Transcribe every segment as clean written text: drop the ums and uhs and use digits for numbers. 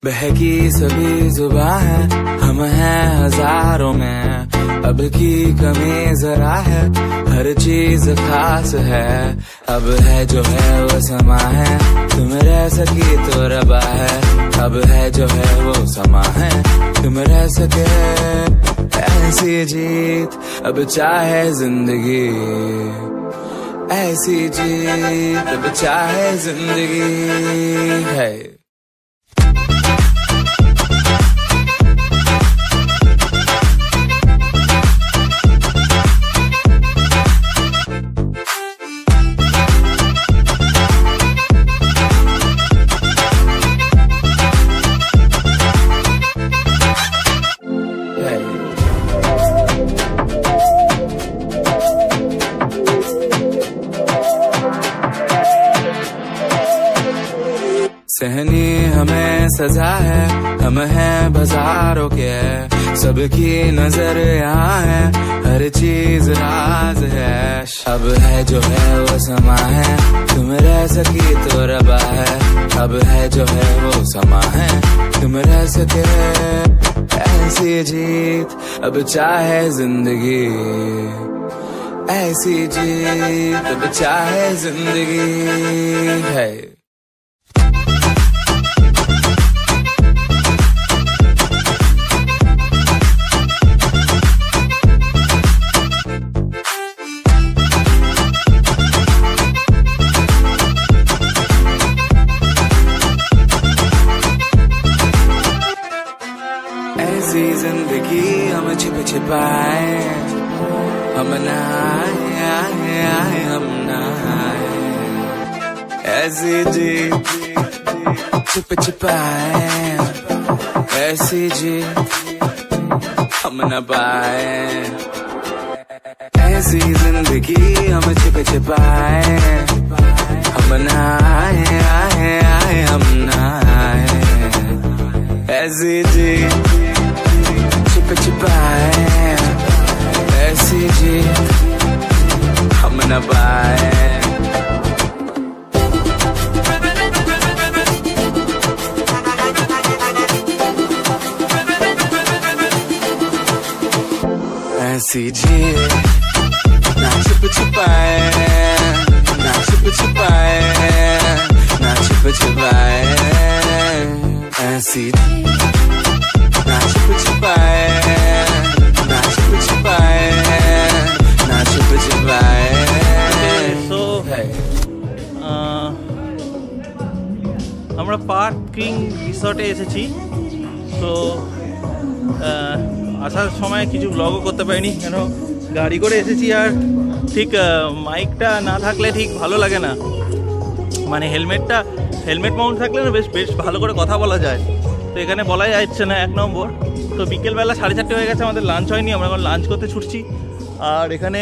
बहकी सभी जुबां है, हम हैं हजारों में, अब की कमी जरा है, हर चीज खास है। अब है जो है वो समा है, तुम रह सकी तो रबा है। अब है जो है वो समा है, तुम रह सके ऐसी जीत। अब चाहे जिंदगी ऐसी जीत, अब चाहे जिंदगी है। सहनी हमें सजा है, हम हैं बाजारों के, सबकी नजर यहाँ है, हर चीज राज है। अब है जो है वो समा है, तुम रह सकी तो रबा है। अब है जो है वो समा है, तुम रह सके ऐसी जीत। अब चाहे जिंदगी ऐसी जीत, अब चाहे जिंदगी है। ऐसी जिंदगी हम छिप छिपाए, हम नहाए हम नहाए। ऐसी जी छिप छिपाए, ऐसी जी हम न पाए। ऐसी जिंदगी हम छिप छिपाए, हम नहाए हम नहाए। ऐसी जी छिप छिपाए, ऐसी जी हम न पाए। ऐसी जी ना छिप छिपाए, ना छिप छिपाए, ना छिप छिपाए। ऐसी ना छिप छिपाए, ना छिप छिपाए, ना छिप छिपाए। So আমরা পার্কিং রিসর্টে এসেছি। তো আসার সময় কিছু ব্লগও করতে পারিনি, কেন গাড়ি করে এসেছি। আর ঠিক মাইকটা না থাকলে ঠিক ভালো লাগে না, মানে হেলমেট মাউন্ট থাকলে না বেশ ভালো করে কথা বলা যায়। তো এখানে বলা যাচ্ছে না, এক নম্বর। তো বিকেলবেলা 4:30 হয়ে গেছে, আমাদের লাঞ্চ হয়নি, আমরা এখন লাঞ্চ করতে ছুটছি। আর এখানে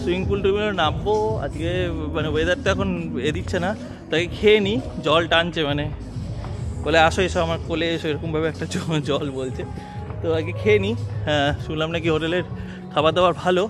সুইমিং পুল টুইমিং নামবো আজকে, মানে ওয়েদারটা এখন দিচ্ছে না, তাই খেয়ে নিই। জল টানছে, মানে বলে আসো এসো আমার কোলে এসো, এরকমভাবে একটা জল বলছে। তো আগে খেয়ে নিই। শুনলাম নাকি হোটেলের খাবার দাবার ভালো।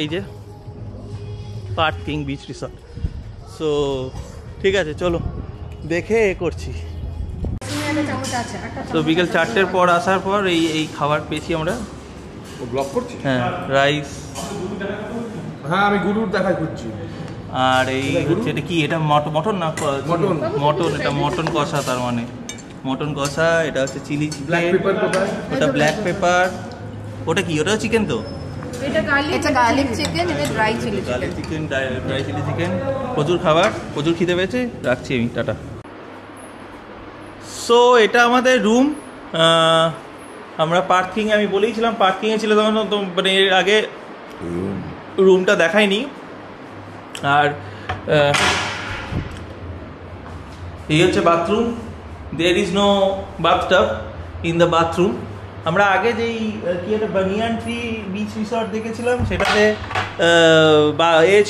এই যে পার্কিং বিচ রিসর্ট। সো ঠিক আছে, চলো দেখে করছি। তো বিকেল 4টের পর আসার পর এই খাবার পেয়েছি আমরা। ব্লগ করছি। হ্যাঁ, রাইস। হ্যাঁ, আমি গুরুর দেখাই করছি। আর এই হচ্ছে এটা কি, এটা মটন না মটন, এটা মটন কষা, তার মানে মটন কষা। এটা হচ্ছে চিলি ব্ল্যাক পেপার, ওটা ব্ল্যাক পেপার। ওটা কি, ওটাও চিকেন? তো এটা গার্লিক চিকেন, এটা dry chilli chicken. Dry chilli chicken. প্রচুর খাবার, প্রচুর খিদে পেয়েছে, রাখছি আমি, টাটা। সো এটা আমাদের রুম। আমরা পার্কিংয়ে, আমি বলেইছিলাম পার্কিংয়ে ছিল তখন, তো মানে এর আগে রুমটা দেখাইনি। আর এই হচ্ছে bathroom. There is no bathtub in the bathroom. আমরা আগে যেই কি একটা বানিয়ান ট্রি বিচ রিসর্ট দেখেছিলাম, সেটাতে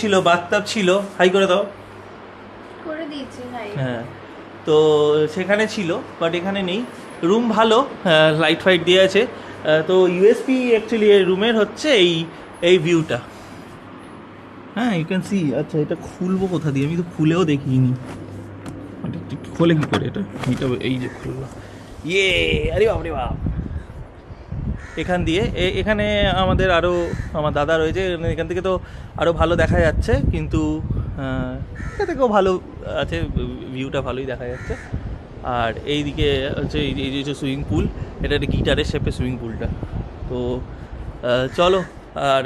ছিল, বাথটাব ছিল। হাই করে দাও। করে দিয়েছি, হ্যাঁ, তো সেখানে ছিল, বাট এখানে নেই। রুম ভালো, লাইট ফাইট দিয়ে আছে। তো ইউএসপি অ্যাকচুয়ালি এই রুমের হচ্ছে এই ভিউটা। হ্যাঁ, ইউ ক্যান সি। আচ্ছা, এটা খুলবো কোথা দিয়ে? আমি তো খুলেও দেখিনি। খোলে কি করে এটা? এই যে খুললাম, ইয়ে আরে বাপ রে বাপ। এখান দিয়ে এখানে আমাদের আরও আমার দাদা রয়েছে, এখান থেকে তো আরও ভালো দেখা যাচ্ছে, কিন্তু এখান থেকেও ভালো আছে, ভিউটা ভালোই দেখা যাচ্ছে। আর এইদিকে হচ্ছে এই যে সুইমিং পুল, এটা একটা গিটারের শেপে সুইমিং পুলটা। তো চলো আর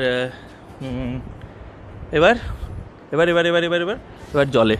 এবার এবার এবার এবার এবার এবার এবার জলে।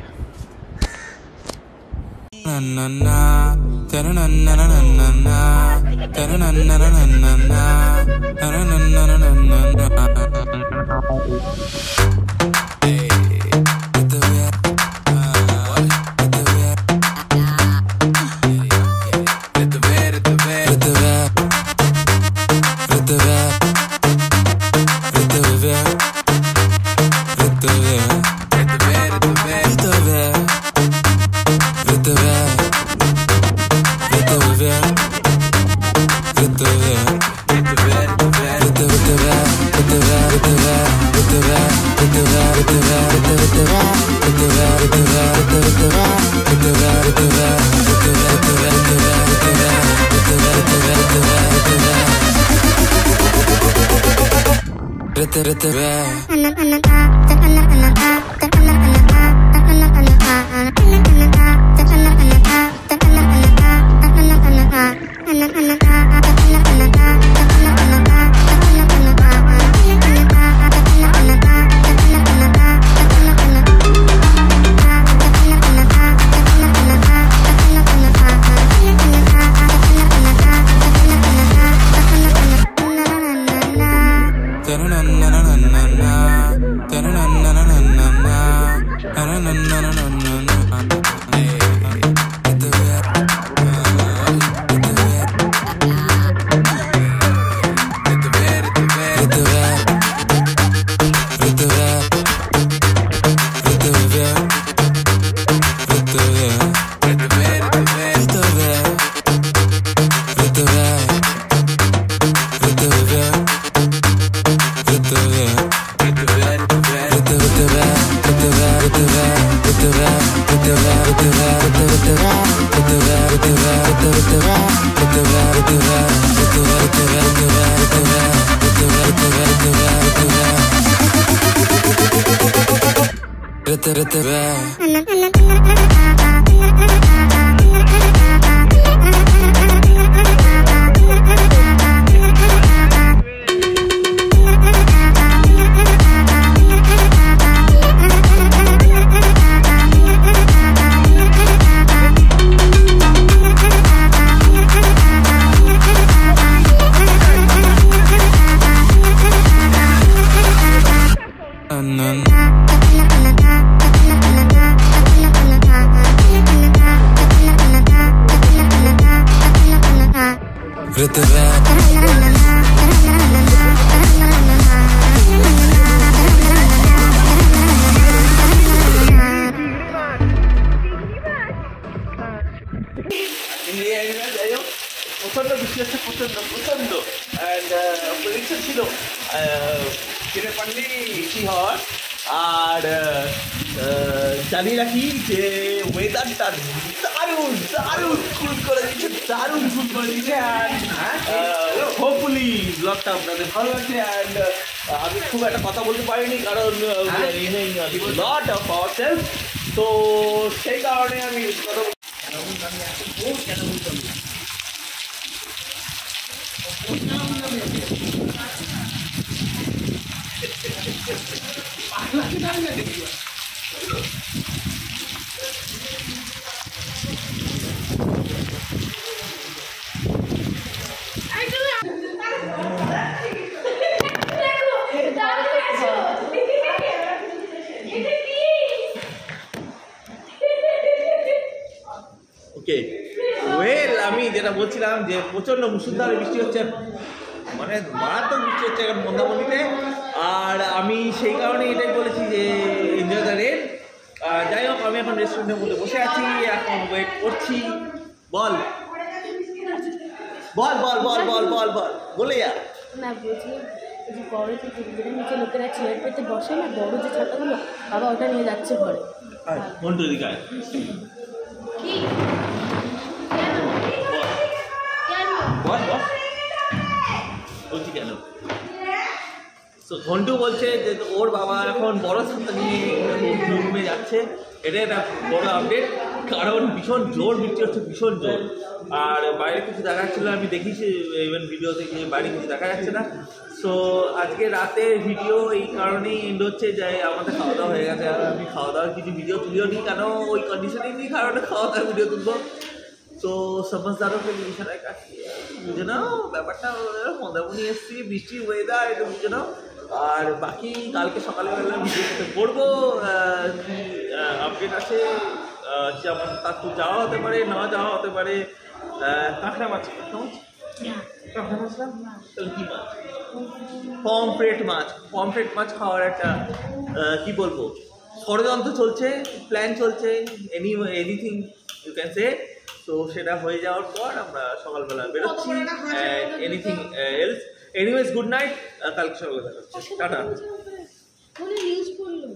প্রচন্ড বৃষ্টি হচ্ছে, প্রচন্ড প্রচন্ড অ্যান্ড প্রেডিকশন ছিল চিড়েপাল্লি বৃষ্টি হওয়ার। আর জানিয়ে রাখি যে ওয়েদারটা দারুণ দারুণ কুল করে দিচ্ছে, দারুণ কুল করে দিচ্ছে। অ্যান্ড হোপফুলি ব্লগটা আপনাদের ভালো লাগছে। অ্যান্ড আমি খুব একটা কথা বলতে পারিনি কারণ লট অফ আওয়ার সেলফ, তো সেই কারণে আমি কথা ওকে ওয়েল, আমি যেটা বলছিলাম যে প্রচণ্ড মুসুলধারে বৃষ্টি হচ্ছে, মানে মারাত্মক বৃষ্টি হচ্ছে এখন মন্দারমণিতে। আর আমি সেই কারণে এটাই বলেছি যে এনজয় দ্য রেন। যাই হোক, আমি এখন রেস্টুরেন্টের মধ্যে বসে আছি, এখন ওয়েট করছি। বল বল বল বল বল বল বল বলে যা না। বলছি যে বড় যে নিচে লোকেরা চেয়ার পেতে বসে না, বড় যে ছাতাগুলো, বাবা ওটা নিয়ে যাচ্ছে ঘরে। কোনটা দিকে কেন। তো ঘন্টু বলছে যে ওর বাবা এখন বড় ছাতা নিয়ে রুমে যাচ্ছে, এটা একটা বড় আপডেট, কারণ ভীষণ জোর বৃষ্টি হচ্ছে, ভীষণ জোর। আর বাইরে কিছু দেখা যাচ্ছিলো, আমি দেখিছি ইভেন ভিডিও থেকে, বাইরে কিছু দেখা যাচ্ছে না। সো আজকে রাতে ভিডিও এই কারণেই এন্ড হচ্ছে যে আমাদের খাওয়া দাওয়া হয়ে গেছে, আর আমি খাওয়া দাওয়ার কিছু ভিডিও তুলিও নি, কেন ওই কন্ডিশনেই নিই কারণে খাওয়া দাওয়ার ভিডিও তুলবো। তো সমঝদারও ইশারায় কাটিয়ে বুঝে নাও ব্যাপারটা, মন্দামণি এসছি, বৃষ্টির ওয়েদার, এটা বুঝে নাও। আর বাকি কালকে সকালবেলা ভিডিওতে করবো কি আপডেট আছে, যেমন তার তো যাওয়া হতে পারে, না যাওয়া হতে পারে। কাঁকড়া মাছ, কাঁকড়া মাছ না, তাহলে কী মাছ? পমফ্রেট মাছ, পমফ্রেট মাছ খাওয়ার একটা কি বলবো ষড়যন্ত্র চলছে, প্ল্যান চলছে, এনিথিং ইউ ক্যান সে। তো সেটা হয়ে যাওয়ার পর আমরা সকালবেলা বেরোচ্ছি, anything else. Anyways good night, কালকে সকালে দেখা হচ্ছে, টাটা। নিউজ পড়লো।